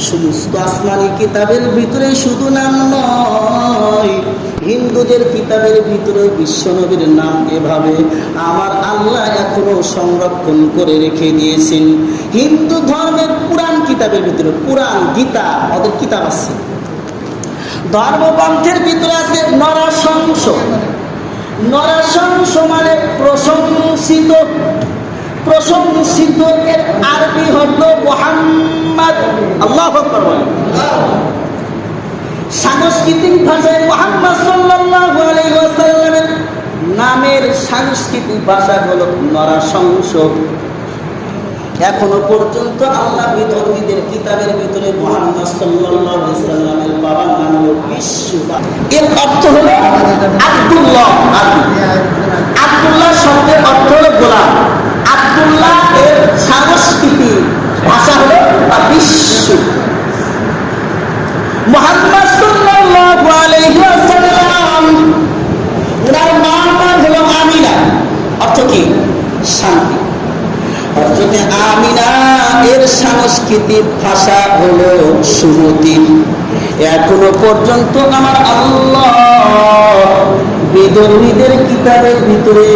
সমস্ত আসমানি কিতাবের ভিতরে শুধু নাম নয়, হিন্দুদের কিতাবের ভিতরে বিশ্বনবীর নাম এভাবে আমার আল্লাহ এখনো সংরক্ষণ করে রেখে দিয়েছেন। হিন্দু ধর্মের পুরাণ কিতাবের ভিতরে, পুরাণ গীতা ওদের কিতাব আছে, ধর্মগ্রন্থের ভিতরে আছে নরশংস। নরশংস মানে প্রশংসিত। প্রশংসিত এর আরবি হলো মুহাম্মদ। আল্লাহু আকবার বলেন। সাংস্কৃতিক ভাষায় মুহাম্মদ সাল্লাল্লাহু আলাইহি ওয়াসাল্লামের নামের সাংস্কৃতিক ভাষা হলো নরশংস। এখনো পর্যন্ত আল্লাহ বিধর্মীদের কিতাবের ভিতরে মুহাম্মদ সাল্লাল্লাহু আলাইহি ওয়াসাল্লামের বাবার নাম হলো বিশ্ব। এর অর্থ হলো আব্দুল্লাহ। আব্দুল্লাহ শব্দের অর্থ হলো গোলাম। আব্দুল্লাহ এর সাংস্কৃতিক ভাষা হলো বিশ্ব। মুহাম্মদ সাল্লাল্লাহু আলাইহি ওয়াসাল্লাম, ওনার মার নাম হলো আমিনা। অর্থ কি? শান্তি। হযরতে আমিনা এর সাংস্কৃতিক ভাষা হলো সুমতি। এখনো পর্যন্ত আমার আল্লাহ বিধর্মীদের কিতাবের ভিতরে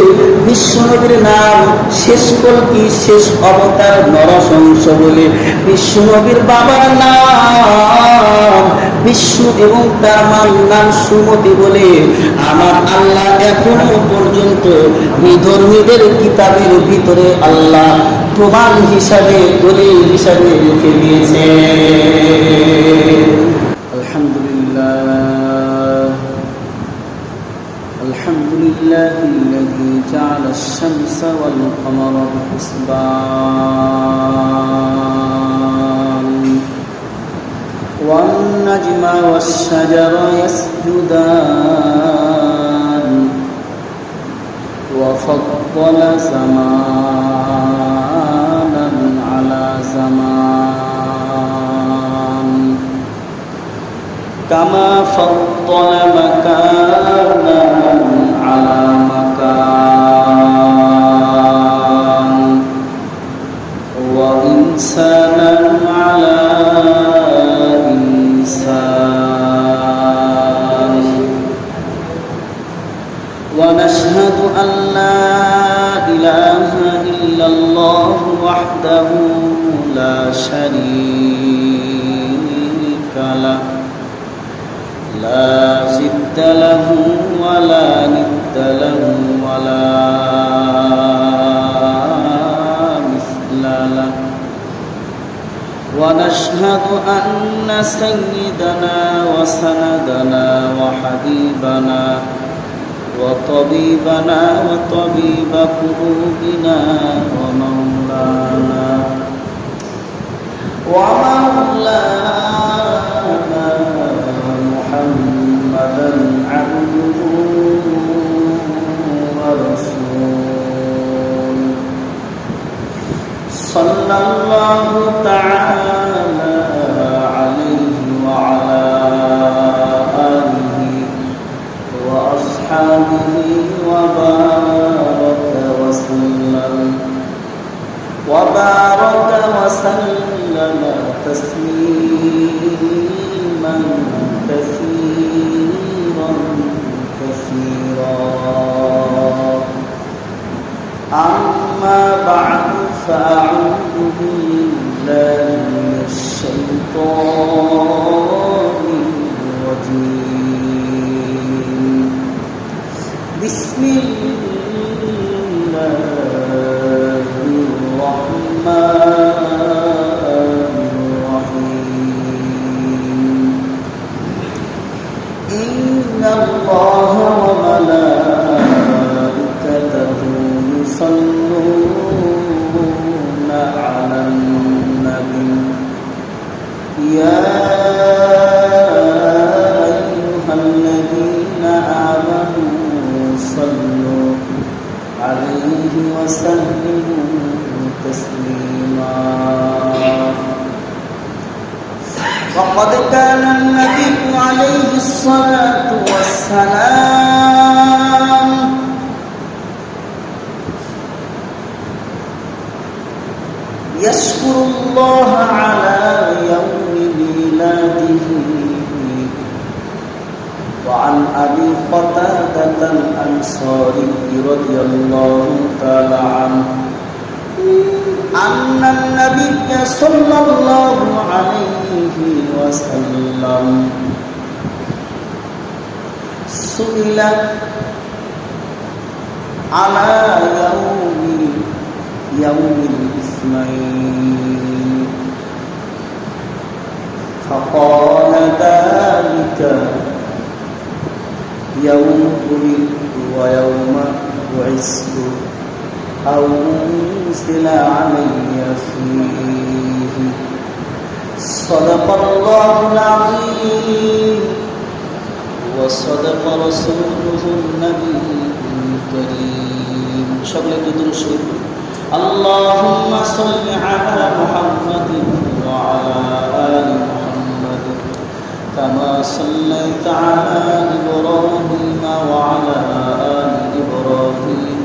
বিশ্বনবীর নাম শেষ কলকি, শেষ অবতার নরশংস বলে, বিশ্বনবীর বাবার নাম বিষ্ণু এবং তার মার নাম সুমতি বলে আমার আল্লাহ এখনো পর্যন্ত বিধর্মীদের কিতাবের ভিতরে আল্লাহ প্রমাণ হিসাবে, দলিল হিসাবে রেখে দিয়েছে। আলহামদুলিল্লাহ, আলহামদুলিল্লাহিল্লাযী জাআলা আশ-শামসা ওয়াল কামারা হিসবান ওয়ান নাজমা ওয়াশ-শাজারা ইয়াসজুদান ওয়া ফাদ্দালা জামানান আলা জামান কামা ফাদ্দালা মাকানান আলা মাকান ওয়া ইনসানান আলা ইনসান ওয়া নাশহাদু আন লা ইলাহা ইল্লাল্লাহু ওয়াহদাহু লা শারীকা লাহু لا ضد له ولا ند له ولا مثل له ونشهد أن سيدنا وسندنا وحبيبنا وطبيبنا وطبيب قلوبنا ومولانا محمدا عبده ورسوله صلى الله تعالى عليه وعلى آله وأصحابه وبارك وسلم تسليما كثيرا أما بعد فأعوذ بالله من الشيطان الرجيم بسم الله الرحمن الرحيم إن الله وملائكته يصلون على النبي يا أيها الذين آمنوا صلوا عليه وسلموا تسليما وقد كان النبي عليه الصلاة والسلام يشكر الله على يوم أبي قتادة الأنصاري رضي الله تعالى عنه أن النبي صلى الله عليه وسلم سئل على يوم الاثنين فقال ذلك يوم ولدت ويوم بعثت أو أنزل علي فيه صدق الله العظيم وصدق رسوله النبي الكريم. সকলে দুরূদ শরীফ اللهم صل على محمد وعلى آل محمد كما صليت على إبراهيم وعلى آل إبراهيم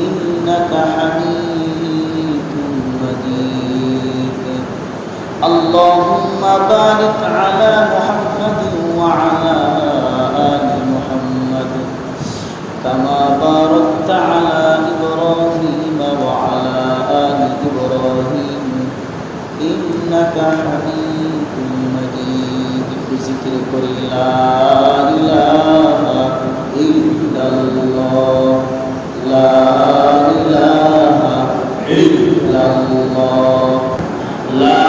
إنك حميد مجيد. اللهم بارك على محمد وعلى آل محمد كما باركت على إبراهيم وعلى آل إبراهيم إنك حميد مجيد. بذكر لا إله إلا الله لا إله إلا الله لا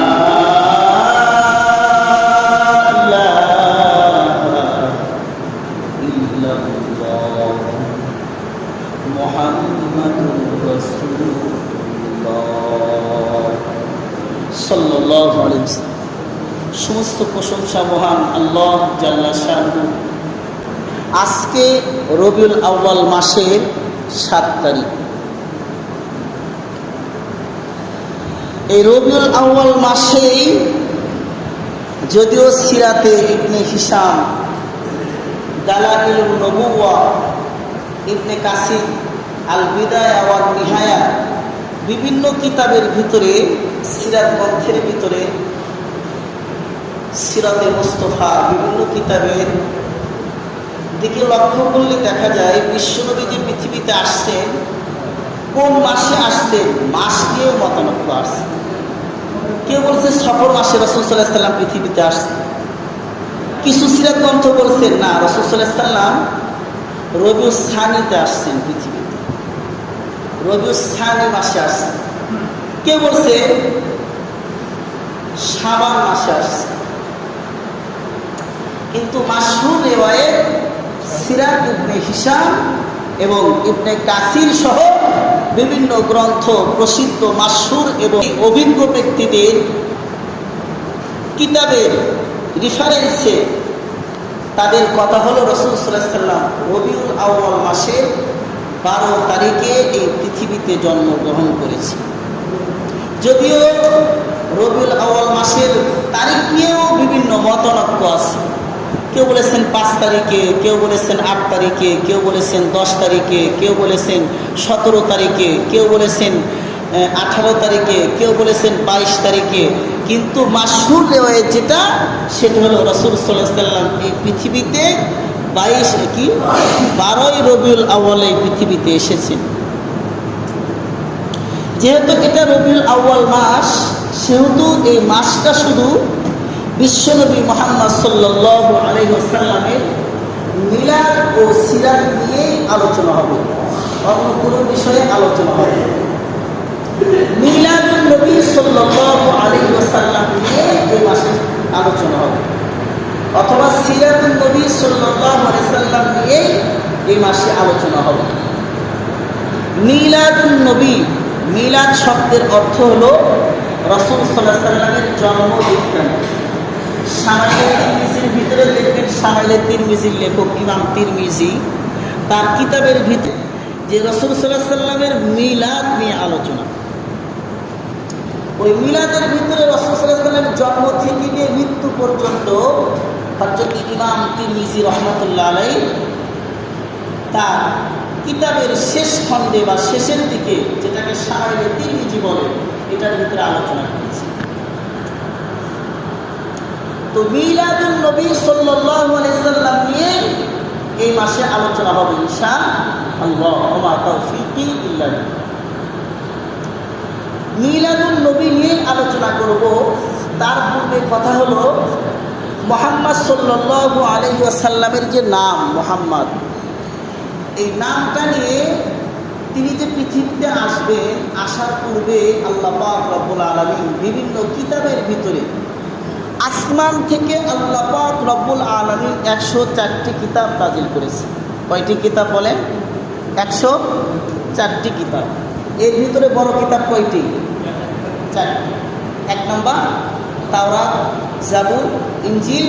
সাল্লাল্লাহু আলাইহি ওয়াসাল্লাম। সমস্ত প্রশংসা মহান আল্লাহ জাল্লা শানহু। আজকে রবিউল আউয়াল মাসের 7 তারিখ। এই রবিউল আউয়াল মাসেই যদিও সিরাতে ইবনে হিশাম, দালাইলুন নবুওয়া, ইবনে কাসির, আল বিদায়া ওয়ান নিহায়া বিভিন্ন কিতাবের ভিতরে, সিরাত গ্রন্থের ভিতরে, সিরাতে মুস্তাফা বিভিন্ন কিতাবের দিকে লক্ষ্য করলে দেখা যায় বিশ্বনবী যে পৃথিবীতে আসছেন কোন মাসে আসছেন মাস নিয়েও মতানক্য আসছে। কেউ বলছে সফর মাসে রাসূল সাল্লাল্লাহু আলাইহি ওয়াসাল্লাম পৃথিবীতে আসছেন, কিছু সিরাত গ্রন্থ বলছেন না রাসূল সাল্লাল্লাহু আলাইহি ওয়াসাল্লাম রবিউল সানিতে আসছেন পৃথিবীতে, রবিউল সানি মাসে আসছেন। কে বলছে শাবান মাসে আসছে। কিন্তু মাশহুর রিওয়ায়াত সিরাত ইবনে হিশাম এবং ইবনে কাসির সহ বিভিন্ন গ্রন্থ প্রসিদ্ধ মাশহুর এবং অভিজ্ঞ ব্যক্তিদের কিতাবের রেফারেন্সে তাদের কথা হলো রাসূল সাল্লাল্লাহু আলাইহি ওয়াসাল্লাম রবিউল আউয়াল মাসের 12 তারিখে এই পৃথিবীতে জন্মগ্রহণ করেছে। যদিও রবিউল আউয়াল মাসের তারিখ নিয়েও বিভিন্ন মতানক্য আছে। কেউ বলেছেন 5 তারিখে, কেউ বলেছেন 8 তারিখে, কেউ বলেছেন 10 তারিখে, কেউ বলেছেন 17 তারিখে, কেউ বলেছেন 18 তারিখে, কেউ বলেছেন 22 তারিখে। কিন্তু মাশহুর রিওয়ায়াত যেটা সেটা হলো রাসূল সাল্লাল্লাহু আলাইহি ওয়াসাল্লাম এই পৃথিবীতে 12ই রবিউল আউয়ালে পৃথিবীতে এসেছেন। যেহেতু এটা রবিউল আউয়াল মাস, সেহেতু এই মাসটা শুধু বিশ্বনবী মুহাম্মদ সাল্লাল্লাহু আলাইহি ওয়াসাল্লামের মিলাদ ও সিরাত নিয়ে আলোচনা হবে, অন্য কোনো বিষয়ে আলোচনা হবে। মিলাদুন নবী সাল্লাল্লাহু আলাইহি ওয়াসাল্লাম নিয়ে এই মাসে আলোচনা হবে, অথবা সিরাতুন নবী সাল্লাল্লাহু আলাইহি ওয়াসাল্লাম নিয়ে এই মাসে আলোচনা হবে। মিলাদুন নবী, মিলাদ শব্দের অর্থ হলো রাসূল সাল্লাল্লাহু আলাইহি ওয়াসাল্লামের জন্ম বৃত্তান্ত। শামাইলে তিরমিজির ভিতরে দেখবেন, শামাইলে তিরমিজির লেখক ইমাম তিরমিজি তার কিতাবের ভিতরে যে রাসূল সাল্লাল্লাহু আলাইহি ওয়াসাল্লামের মিলাদ নিয়ে আলোচনা। ওই মিলাদের ভিতরে রাসূল সাল্লাল্লাহু আলাইহি ওয়াসাল্লামের জন্ম থেকে নিয়ে মৃত্যু পর্যন্ত হযরত ইমাম তিরমিজি রাহমাতুল্লাহ আলাইহি তার কিতাবের শেষ খণ্ডে বা শেষের দিকে, যেটাকে শামাইলে তিরমিজি বলে, এটার ভিতরে আলোচনা করেছে। তো মিলাদুন নবী সাল্লাল্লাহু আলাইহি ওয়াসাল্লাম নিয়ে এই মাসে আলোচনা হবে ইনশাআল্লাহ। ওয়া তাওফীকি ইল্লা বিল্লাহ। মিলাদুন নবী নিয়ে আলোচনা করব। তার পূর্বে কথা হলো মুহাম্মদ সাল্লাল্লাহু আলাইহি ওয়াসাল্লামের যে নাম মুহাম্মদ, এই নামটা নিয়ে তিনি যে পৃথিবীতে আসবেন, আসার পূর্বে আল্লাহ পাক রব্বুল আলামিন বিভিন্ন কিতাবের ভিতরে আসমান থেকে আল্লাহ পাক রব্বুল আলামিন 104টি কিতাব নাজিল করেছে। কয়টি কিতাব বলেন? 104টি কিতাব। এর ভিতরে বড় কিতাব কয়টি? 4টি। 1 নম্বর তাওরাত, জাবুর, ইনজিল,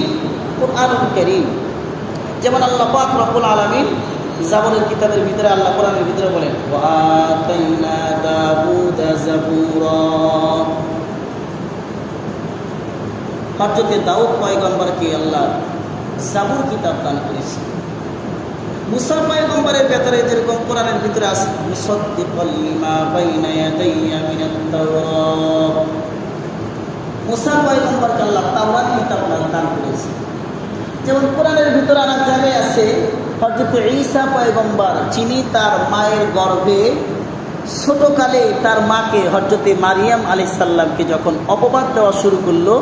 কুরআনুল কারীম। যেমন আল্লাহ পাক রব্বুল আলামিন জাবুরের কিতাবের ভিতরে আল্লাহ কোরআনের ভিতরে বলেন ওয়া আতাইনা দাউদা জাবুরা। হযরত দাউদ পয়গম্বরকে আল্লাহ জাবুর কিতাব দান করেছেন। মুসা পয়গম্বরের ভেতরে যেরকম কোরআনের ভিতরে আছে মুসাদ্দিকাল লিমা বাইনা ইয়াদাইয়া মিনাত তাওরাত, মুসা পয়গম্বরকে আল্লাহ তাওরাত কিতাব দান করেছেন। যেমন কোরআনের ভিতরে আরেক জায়গায় আছে হযরত ঈসা পয়গম্বর, যিনি তার মায়ের গর্ভে ছোটকালে তার মাকে হযরত মারিয়াম আলাইহিস সালামকে যখন অপবাদ দেওয়া শুরু করলো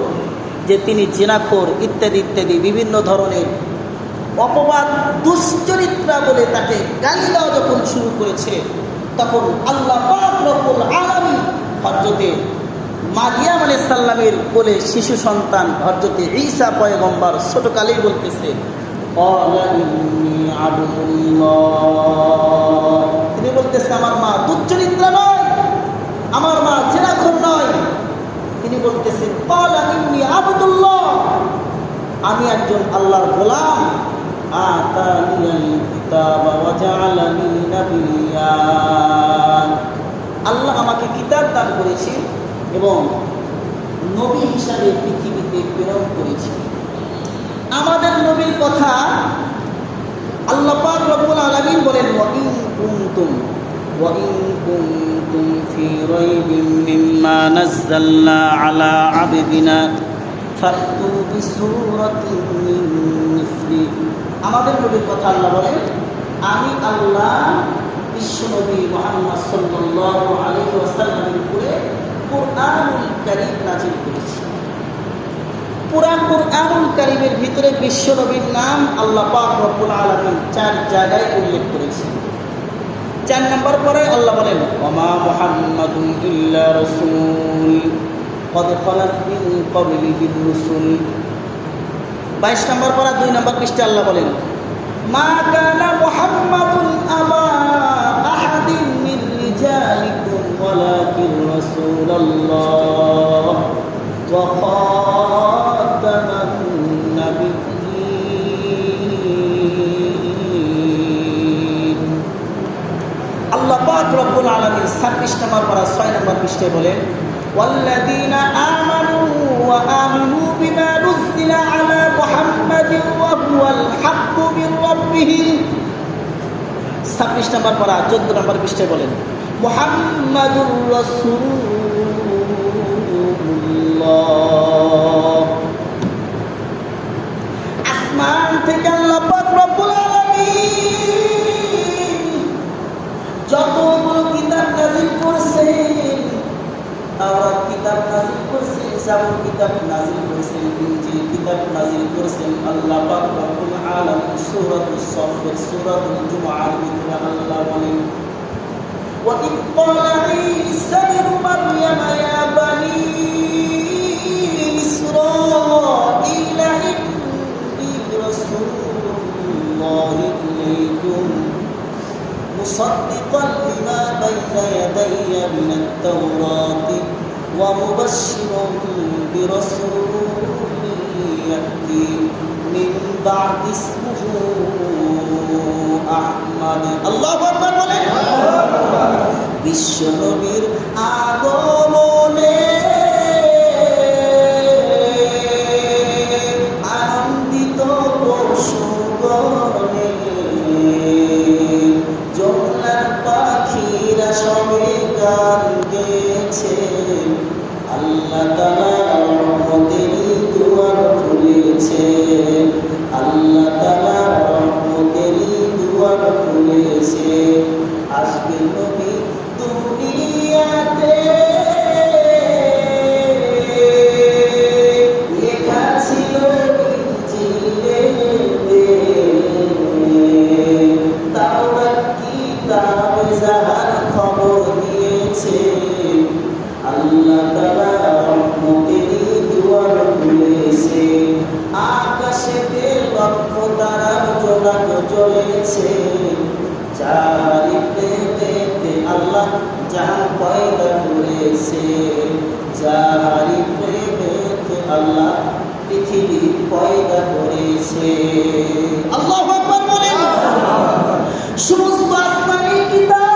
যে তিনি জিনাখোর ইত্যাদি ইত্যাদি বিভিন্ন ধরনের অপবাদ দুশ্চরিত্রা বলে তাকে গালি দেওয়া যখন শুরু করেছে, তখন আল্লাহ পাক রব্বুল আলামিন হযরত মারিয়াম আলাইহিস সালামের কোলে শিশু সন্তান হযরত ঈসা পয়গম্বর ছোটকালেই বলতেছে তিনি বলতেছে আমার মা দুশ্চরিত্রা নয়, আমার মা জিনাখোর নয়। তিনি বলতেছেন আবদুল্লাহ, আমি একজন আল্লাহর গোলাম। আল্লাহ আমাকে কিতাব দান করেছে এবং নবী হিসাবে পৃথিবীতে প্রেরণ করেছে। আমাদের নবীর কথা আল্লাহ পাক রব্বুল আলামিন বলেন ওয়া ইন কুনতুম ফি রাইবিন মিম্মা নাযালনা আলা আবদিনা ফাতু বিসূরাতিন মিন মিসলি। আমাদের নবীর কথা আল্লাহ বলেন আমি আল্লাহ বিশ্বনবী মুহাম্মদ সাল্লাল্লাহু আলাইহি ওয়াসাল্লামের উপরে কুরআনুল কারীম নাযিল করেছি। পুরা কুরআনুল কারীমের ভিতরে বিশ্বনবীর নাম আল্লাহ পাক রব্বুল আলামিন 4 জায়গায় উল্লেখ করেছেন। 4 নম্বর পরে আল্লাহ বলেন ওমা মুহাম্মাদুন ইল্লা রাসূল কদ খালাত মিন ক্বাবলিহির রুসুল। 22 নম্বর পরে 2 নম্বর পৃষ্ঠাে আল্লাহ বলেন মা কানা মুহাম্মাদুন আবা আহাদিন মিন রিজালিকুম ওয়ালাকিন রাসূলুল্লাহ ওয়া খাতামান নাবিয়্যিন। আল্লাহ পাক রব্বুল আলামিন 26 নম্বর পারা 6 নম্বর পৃষ্ঠায় বলেন ওয়াল্লাযীনা আমানু ওয়া আমিনু বিমা নুযিলা আলা মুহাম্মাদিন ওয়া হুয়াল হাক্কু মির রাব্বিহিম। 26 নম্বর পারা 14 নম্বর পৃষ্ঠায় বলেন মুহাম্মাদুর রাসূলুল্লাহ। আসমান থেকে আল্লাহ পাক রব্বুল আলামিন যতগুলো কিতাব নাযিল করেছেন, তাওরাত কিতাব নাযিল করেছেন, জাবুর কিতাব নাযিল করেছেন, ইনজিল কিতাব নাযিল করেছেন। আল্লাহ পাক রব্বুল আলামিন সূরাতুস সফ সূরাতুল জুমআর ভিতরে আল্লাহ বলেন ওয়া ইয ক্বালা ঈসা ইবনু মারইয়াম ইয়া বানি ইসরাঈলা ইন্নী রাসূলুল্লাহি ইলাইকুম মুসাদ্দিকান লিমা বাইনা ইয়াদাইয়া মিনাত তাওরাতি ওয়া মুবাশশিরান বিরাসূলিন ইয়াতি মিন বা'দি ইসমিহি আহমদ। আল্লাহু আকবার বলেন। বিশ্বনবীর আগমনে আনন্দিত পশুগণে জমলার পাখিরা সবে গান গেয়েছে। আল্লাহ তাআলা রহমতের দুয়ার খুলেছে, আল্লাহ তাআলা রহমতের আল্লাহ পৃথিবী পয়দা করেছে। আল্লাহু আকবার বলেন। সমস্ত আসমানি কিতাব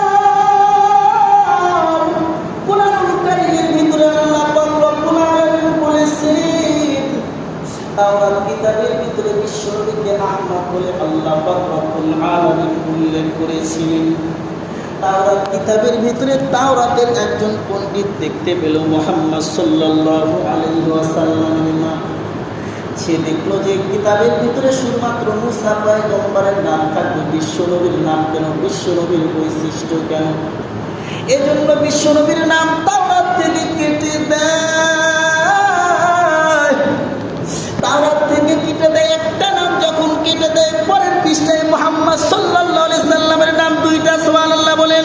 কোরআনুল কারীমের ভিতরে আল্লাহ পাক রব্বুল আলামিন বলেছেন, তাওরাত কিতাবের ভিতরে বিশ্বনবীকে আহমদ বলে আল্লাহ পাক রব্বুল আলামিন উল্লেখ করেছিলেন। তাওরাত কিতাবের ভিতরে তাওরাতের একজন পণ্ডিত দেখতে পেল মুহাম্মদ সাল্লাল্লাহু আলাইহি ওয়াসাল্লামের নাম। সে দেখলো যে কিতাবের ভিতরে শুধুমাত্র মুসা পয়গম্বরের নাম থাকবে, বিশ্বনবীর নাম কেন, বিশ্বনবীর বৈশিষ্ট্য কেন? এজন্য বিশ্বনবীর নাম তাওরাত থেকে কেটে দেয়। তাওরাত থেকে কেটে দেয়, একটা নাম যখন কেটে দেয় পরের পৃষ্ঠায় মুহাম্মদ সাল্লাল্লাহু আলাইহি সাল্লামের নাম দুইটা, সুবহানাল্লাহ বলেন।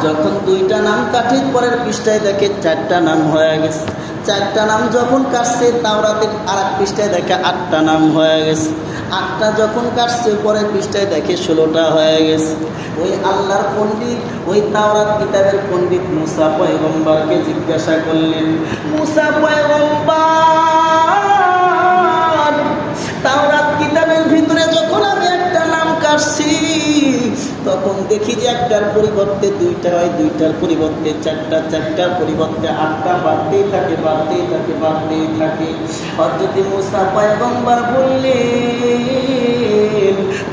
যখন দুইটা নাম কাটে পরের পৃষ্ঠায় দেখে চারটা নাম হয়ে গেছে। চারটা নাম যখন কাটছে তাওরাতের আর এক পৃষ্ঠায় দেখে 8টা নাম হয়ে গেছে। 8টা যখন কাটছে পরের পৃষ্ঠায় দেখে 16টা হয়ে গেছে। ওই আল্লাহর পণ্ডিত, ওই তাওরাত কিতাবের পণ্ডিত মুসা পয়গম্বরকে জিজ্ঞাসা করলেন, মুসা পয়গম্বর, তাওরাত কিতাবের ভিতরে যখন আমি একটা নাম কাটছি তখন দেখি যে একটার পরিবর্তে দুইটা হয়, দুইটার পরিবর্তে চারটা, চারটার পরিবর্তে 8টা, বাড়তেই থাকে, বাড়তেই থাকে, বাড়তেই থাকে। হযরত মুসা পয়গম্বর বললেন,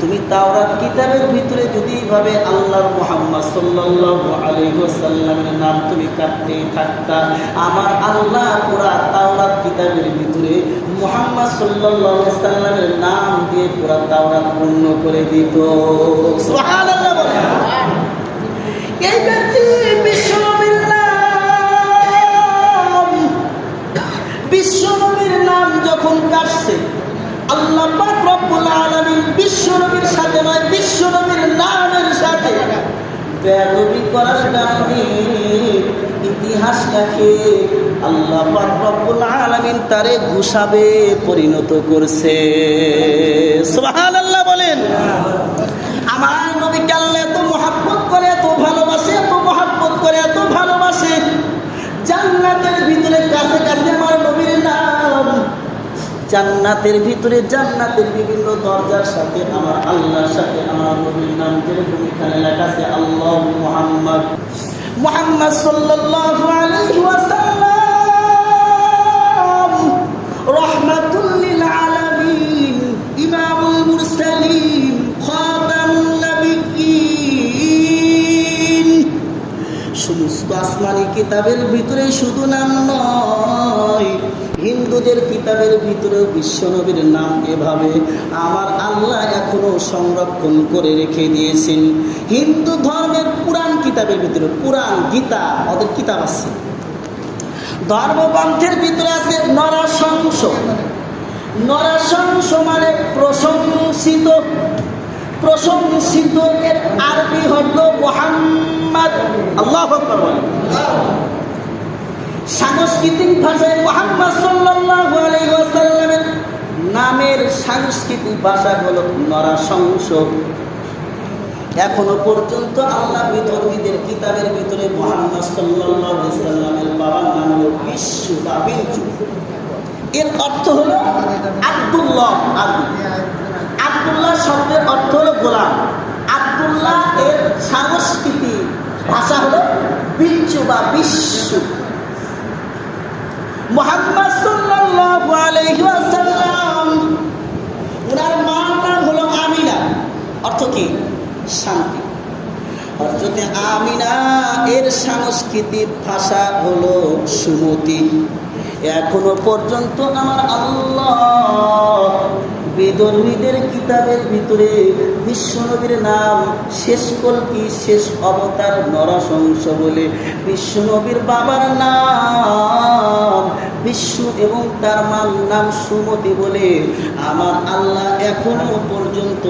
তুমি তাওরাত কিতাবের ভিতরে যদি এইভাবে আল্লাহর মুহাম্মদ সাল্লাল্লাহু আলাইহি ওয়াসাল্লামের নাম তুমি কাটতেই থাকতা, আমার আল্লাহ পুরা তাওরাত কিতাবের ভিতরে মুহাম্মদ সাল্লাল্লাহু আলাইহি ওয়াসাল্লামের নাম দিয়ে পুরা তাওরাত পূর্ণ করে দিত। সুবহানাল্লাহ। এই ব্যক্তি বিশ্বনবীর নাম যখন কাটছে, আল্লাহ পাক রব্বুল আলামিন বিশ্বনবীর সাথে নয়, বিশ্বনবীর নামের সাথে বেয়াদবি করার কারণে ইতিহাস লেখে আল্লাহ পাক রব্বুল আলামিন তারে গুসাবে পরিণত করছে। সুবহানাল্লাহ বলেন। আমার নবীকে আল্লাহ এত মহব্বত করে, এত ভালোবাসে, এত মহব্বত করে, এত ভালোবাসে, জান্নাতের ভিতরে কাছে কাছে আমার নবীর নাম। জান্নাতের ভিতরে জান্নাতের বিভিন্ন দরজার সাথে আমার আল্লাহর সাথে আমার নবীর নাম যেরকম এখানে লেখা আছে আল্লাহ মুহাম্মদ, মুহাম্মদ সাল্লাল্লাহু আলাইহি ওয়াসাল্লাম রাহমাতুল লিল আলামিন, ইমামুল মুরসালিন, খাতামুন নবিয়্যিন। সমস্ত আসমানি কিতাবের ভিতরে শুধু নাম নয়, হিন্দুদের কিতাবের ভিতরে বিশ্বনবীর নাম এভাবে আমার আল্লাহ এখনো সংরক্ষণ করে রেখে দিয়েছেন। হিন্দু ধর্মের পুরাণ কিতাবের ভিতরে, পুরাণ গীতা ওদের কিতাব আছে, ধর্মগ্রন্থের ভিতরে আছে নরশংস। নরশংস মানে প্রশংসিত, প্রশংসিত এর আরবি হলো মুহাম্মদ। আল্লাহু আকবার বলেন। সাংস্কৃতিক ভাষায় মুহাম্মদ সাল্লাল্লাহু আলাইহি ওয়াসাল্লামের নামের সাংস্কৃতিক ভাষা হলো নরশংস। এখনো পর্যন্ত আল্লাহ বিধর্মীদের কিতাবের ভিতরে মুহাম্মদ সাল্লাল্লাহু আলাইহি ওয়াসাল্লামের বাবার নাম হলো বিশু বা বিঞ্চু। এর অর্থ হলো আব্দুল্লাহ। আব্দুল্লাহ শব্দের অর্থ হলো গোলাম। আব্দুল্লাহ এর সাংস্কৃতিক ভাষা হলো বিঞ্চু বা বিশু। মুহাম্মদ সাল্লাল্লাহু আলাইহি ওয়াসাল্লাম, ওনার মার নাম হলো আমিনা, অর্থ কি? শান্তি। হযরত আমিনা এর সাংস্কৃতিক ভাষা হলো সুমতি। এখনো পর্যন্ত আমার আল্লাহ বেদর্মীদের কিতাবের ভিতরে বিশ্বনবীর নাম শেষ কলকি, শেষ অবতার নরশংস বলে, বিশ্বনবীর বাবার নাম বিষ্ণু এবং তার মার নাম সুমতি বলে আমার আল্লাহ এখনো পর্যন্ত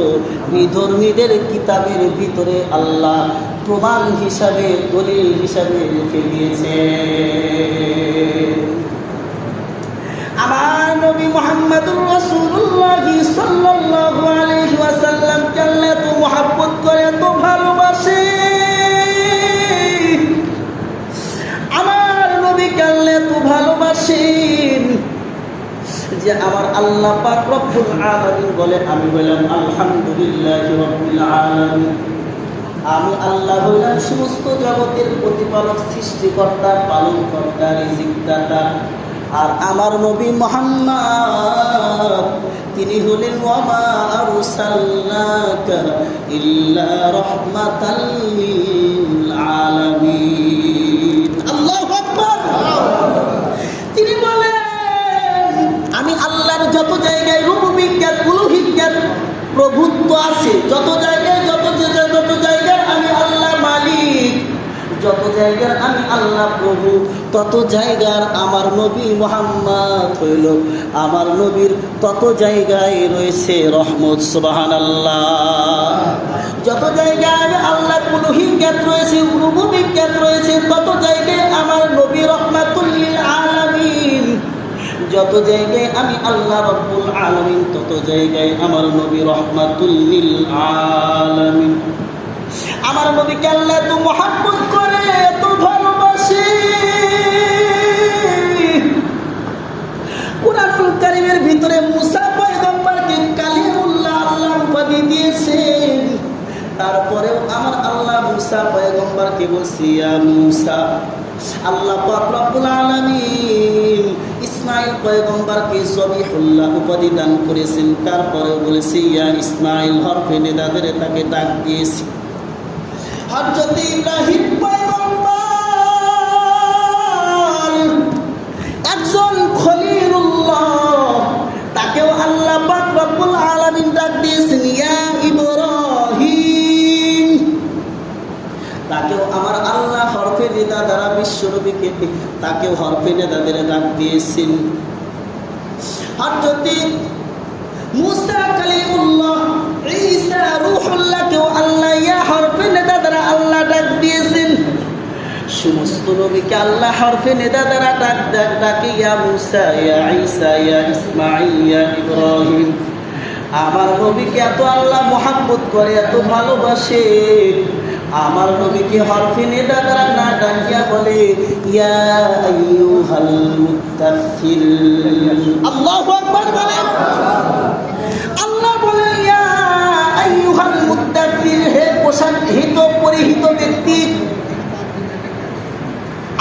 বিধর্মীদের কিতাবের ভিতরে আল্লাহ প্রমাণ হিসাবে, দলিল হিসাবে রেখে দিয়েছে। আমার নবী মুহাম্মদুর রাসূলুল্লাহ সাল্লাল্লাহু আলাইহি ওয়াসাল্লাম কে আল্লাহ এত মহব্বত করে, এত ভালোবাসে। আমার নবী কে আল্লাহ এত ভালোবাসেন যে আমার আল্লাহ পাক রব্বুল আলামিন বলে, আমি বললাম আলহামদুলিল্লাহি রাব্বিল আলামিন। আমি আল্লাহ হইলাম সমস্ত জগতের প্রতিপালক, সৃষ্টিকর্তা, পালনকর্তা, রিজিকদাতা। আর আমার নবী মুহাম্মদ তিনি হলেন ওয়া মা আরসালনাকা ইল্লা রাহমাতাল লিল আলামিন। আল্লাহু আকবার। তিনি বলেন আমি আল্লাহর যত জায়গায় রুবুবিয়্যাত, উলুহিয়্যাত, প্রভুত্ব আছে, যত জায়গায় আমি আল্লাহ মালিক, যত জায়গার আমি আল্লাহ প্রভু, তত জায়গার আমার নবী মুহাম্মদ হইল আমার নবীর তত জায়গায় রয়েছে রহমত। সুবহানাল্লাহ। যত জায়গায় আমি আল্লাহ উলুহিয়্যাত রয়েছে, রুবুবিয়্যাত রয়েছে, তত জায়গায় আমার নবী রহমাতুল লিল আলামিন। যত জায়গায় আমি আল্লাহ রব্বুল আলামিন, তত জায়গায় আমার নবী রহমাতুল লিল আলামিন। আমার নবীকে আল্লাহ এত মহব্বত করে, এত ভালোবাসে। কুরআনুল কারীমের ভিতরে মুসা পয়গম্বরকে কালিমুল্লাহ আল্লাহ উপাধি দিয়েছেন। তারপরেও আমার আল্লাহ মুসা পয়গম্বরকে বলছে ইয়া মুসা। আল্লাহ পাক রব্বুল আলামিন ইসমাঈল পয়গম্বরকে জবিহুল্লাহ উপাধি দান করেছেন। তারপরেও বলেছে ইয়া ইসমাঈল, হরফে নিদাদের তাকে ডাক দিয়েছে। হযরত ইব্রাহিম পয়গম্বর একজন খলিলুল্লাহ, তাকেও আল্লাহ পাক রব্বুল আলামিন ডাক দিয়েছেন ইয়া ইব্রাহিম। তাকেও আমার আল্লাহ হরফে নিদা দ্বারা বিশ্বনবীকে তাকেও হরফে নিদা দ্বারা ডাক দিয়েছেন। হযরত মুসা কালিমুল্লাহ, ঈসা রূহুল্লাহকেও আল্লাহ ইয়া হরফে নিদা দ্বারা আল্লাহ ডাক দিয়েছেন। সমস্ত নবীকে আল্লাহ হরফে নিদা দ্বারা ডাকে ইয়া মুসা, ইয়া ঈসা, ইয়া ইসমাঈল, ইয়া ইব্রাহিম। আমার নবীকে এত আল্লাহ মহব্বত করে, এত ভালোবাসে, আমার নবীকে হরফে নিদা দ্বারা না ডাকিয়া বলে ইয়া আইয়ুহাল মুত্তাফিল। আল্লাহু আকবার বলেন। আল্লাহ বলেন ইয়া আইয়ুহাল মুত্তাফিল, হে পোশাকহিত পরিহিত ব্যক্তি।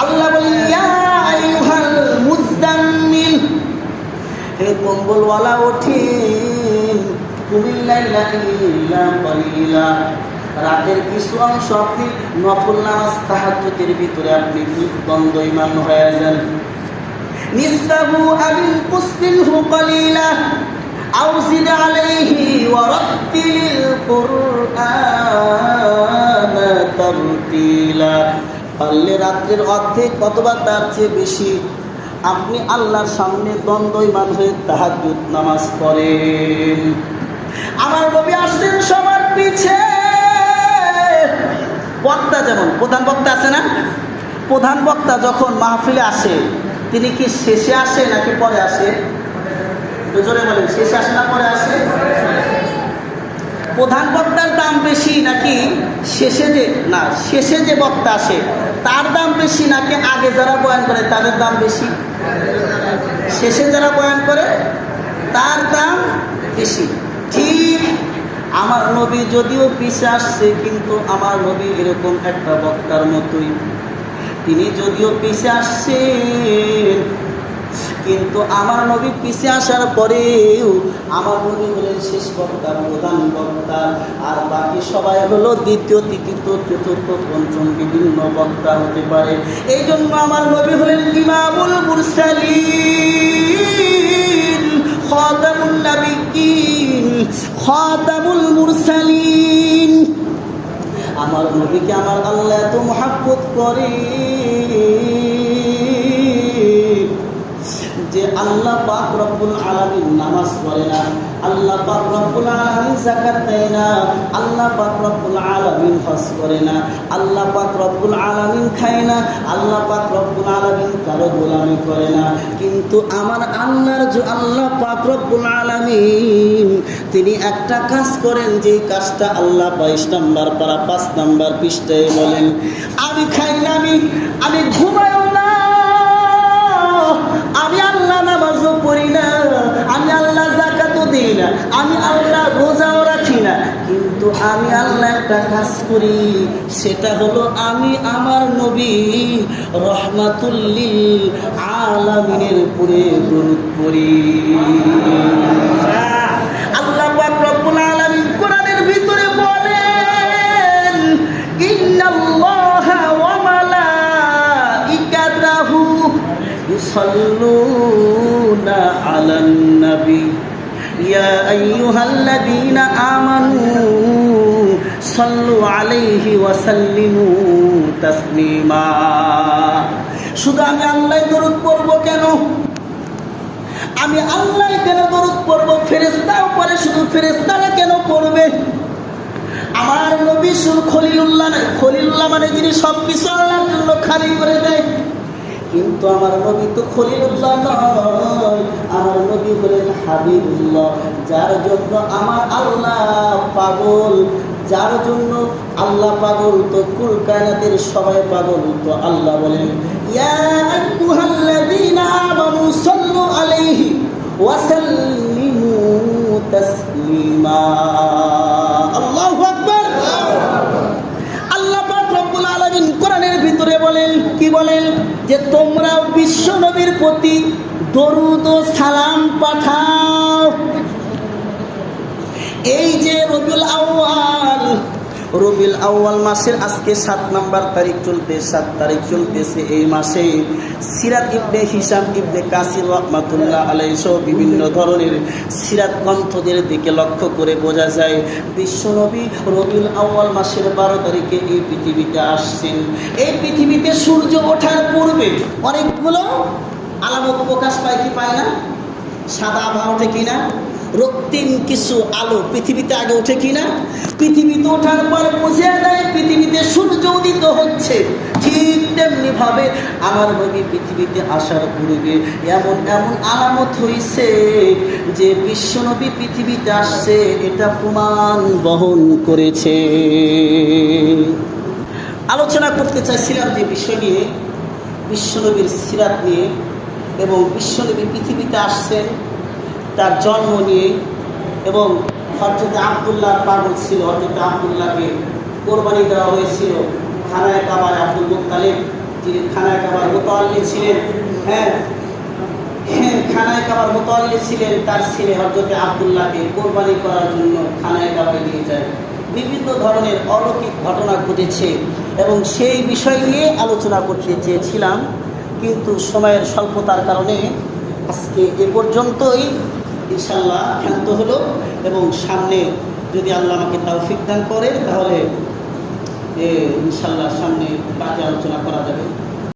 আল্লাহ বলেন ইয়া আইয়ুহাল মুযাম্মিল, হে কম্বলওয়ালা ওঠেন। কুমিল লাইলা ইল্লা কালিলা, রাতের কিছু অংশ আপনি নফল নামাজ তাহাজ্জুদের ভিতরে আপনি দ্বন্দ্বইমান হয়ে যান। নিসফাহু আবিল কুসমিনহু কালিলা আও জিদ আলাইহি ওয়া রাত্তিলিল কুরআনা তারতিলা। পারলে রাতের অর্ধেক অথবা তার চেয়ে বেশি আপনি আল্লাহর সামনে দ্বন্দ্বইমান হয়ে তাহাজ্জুদ নামাজ পড়েন। আমার নবী আসছেন সবার পিছে। বক্তা যেমন প্রধান বক্তা আছে না, প্রধান বক্তা যখন মাহফিলে আসে তিনি কি শেষে আসে নাকি পরে আসে? জোরে বলেন, শেষে আসে না পরে আসে? প্রধান বক্তার দাম বেশি নাকি শেষে যে বক্তা আসে তার দাম বেশি, নাকি আগে যারা বয়ান করে তাদের দাম বেশি? শেষে যারা বয়ান করে তার দাম বেশি। ঠিক আমার নবী যদিও পিছে আসছে, কিন্তু আমার নবী এরকম একটা বক্তার মতোই। তিনি যদিও পিছে আসছেন, কিন্তু আমার নবী পিছে আসার পরেও আমার নবী হলেন শেষ বক্তা, প্রধান বক্তা, আর বাকি সবাই হলো দ্বিতীয়, তৃতীয়, চতুর্থ, পঞ্চম বিভিন্ন বক্তা হতে পারে। এই জন্য আমার নবী হলেন ইমামুল মুরসালিন, খাতামুন নাবিয়্যিন, খাতামুল মুরসালিন। আমার নবীকে আমার আল্লাহ এত মহব্বত করে যে আল্লাহ পাক রব্বুল আলামিন নামাজ পড়ে না, আল্লাহ পাক রব্বুল আলামিন যাকাত দেয় না, আল্লাহ পাক রব্বুল আলামিন হজ করে না, আল্লাহ পাক রব্বুল আলামিন খায় না, আল্লাহ পাক রব্বুল আলামিন কারো গোলামি করে না। কিন্তু আমার আল্লাহ পাক রব্বুল আলামিন তিনি একটা কাজ করেন, যে কাজটা আল্লাহ 22 নম্বর পারা 5 নম্বর পৃষ্ঠায় বলেন, আমি খাই না, আমি ঘুমাইও না, আমি আল্লাহ নামাজও পড়ি না, আমি আল্লাহ একটা কাজ করি, সেটা হলো আমি আমার নবী রহমাতুল লিল আলামিনের উপরে দরুদ পড়ি। আল্লাহ পাক রব্বুল আলামিন কোরআনের ভিতরে বলেন, ইন্নাল্লাহা ওয়া মালাইকাতাহু ইউসাল্লুনা আলান নবী ইয়া আইয়ুহাল্লাযীনা আমানু সাল্লু আলাইহি ওয়া সাল্লিমু তাসলিমা। শুধু আমি আল্লাহ দরুদ পড়ব কেন? আমি আল্লাহ কেন দরুদ পড়ব? ফেরেশতাও পড়ে, শুধু ফেরেশতারা কেন পড়বে? আমার নবী শুধু খলিলুল্লাহ নয়, খলিলুল্লাহ মানে যিনি সব কিছু আল্লাহর জন্য খালি করে দেয়। কিন্তু আমার নবী তো খলিলুল্লাহ নয়, আমার নবী হলেন হাবিবুল্লাহ, যার জন্য আমার আল্লাহ পাগল, যার জন্য আল্লাহ পাগল। তো কুল কায়নাতের সবাই পাগল, তো আল্লাহ বলেন, ইয়া আইয়ুহাল্লাযীনা আমানু সাল্লু আলাইহি ওয়া সাল্লিমু তাসলিমা। আল্লাহু আকবার। আল্লাহ পাক রব্বুল আলামিন কোরআনের ভিতরে বলেন, কি বলেন? যে তোমরা বিশ্ব নবীর প্রতি দরুদ ও সালাম পাঠাও। এই যে রবিউল আউয়াল মাসের আজকে 7 নম্বর তারিখ চলতে 7 তারিখ চলতেছে। এই মাসে সিরাত ইবনে হিশাম ইবনে কাসির রাহমাতুল্লাহ আলাইহি সহ বিভিন্ন ধরনের সিরাত গ্রন্থদের দিকে লক্ষ্য করে বোঝা যায় বিশ্বনবী রবিউল আউয়াল মাসের 12 তারিখে এই পৃথিবীতে আসছেন। এই পৃথিবীতে সূর্য ওঠার পূর্বে অনেকগুলো আলামত প্রকাশ পায়, কি পায় না? সাদা আভা ওঠে কিনা, রক্তিম কিছু আলো পৃথিবীতে আগে ওঠে কিনা, পৃথিবীতে ওঠার পর বুঝে যায় পৃথিবীতে সূর্য উদিত হচ্ছে। ঠিক তেমনি ভাবে আমার নবী পৃথিবীতে আসার পূর্বে এমন এমন আলামত হয়েছে যে বিশ্বনবী পৃথিবীতে আসছে, এটা প্রমাণ বহন করেছে। আলোচনা করতে চাইছিলাম যে বিষয় নিয়ে, বিশ্বনবীর সিরাত নিয়ে এবং বিশ্বনবী পৃথিবীতে আসছেন তার জন্ম নিয়ে। এবং হযরত আব্দুল্লাহ পাগল ছিল, হযরত আব্দুল্লাহকে কোরবানি দেওয়া হয়েছিল খানায়ে কাবার। আব্দুল মুত্তালিব যিনি খানায়ে কাবার মুতাওয়াল্লি ছিলেন, খানায়ে কাবার মুতাওয়াল্লি ছিলেন, তার ছেলে হযরত আব্দুল্লাহকে কোরবানি করার জন্য খানায়ে কাবায় নিয়ে যায়। বিভিন্ন ধরনের অলৌকিক ঘটনা ঘটেছে এবং সেই বিষয় নিয়ে আলোচনা করতে চেয়েছিলাম, কিন্তু সময়ের স্বল্পতার কারণে আজকে এ পর্যন্তই ইনশাআল্লাহ ক্ষান্ত হলো। এবং সামনে যদি আল্লাহ আমাকে তৌফিক দান করে তাহলে ইনশাআল্লাহ সামনে বাকি আলোচনা করা যাবে।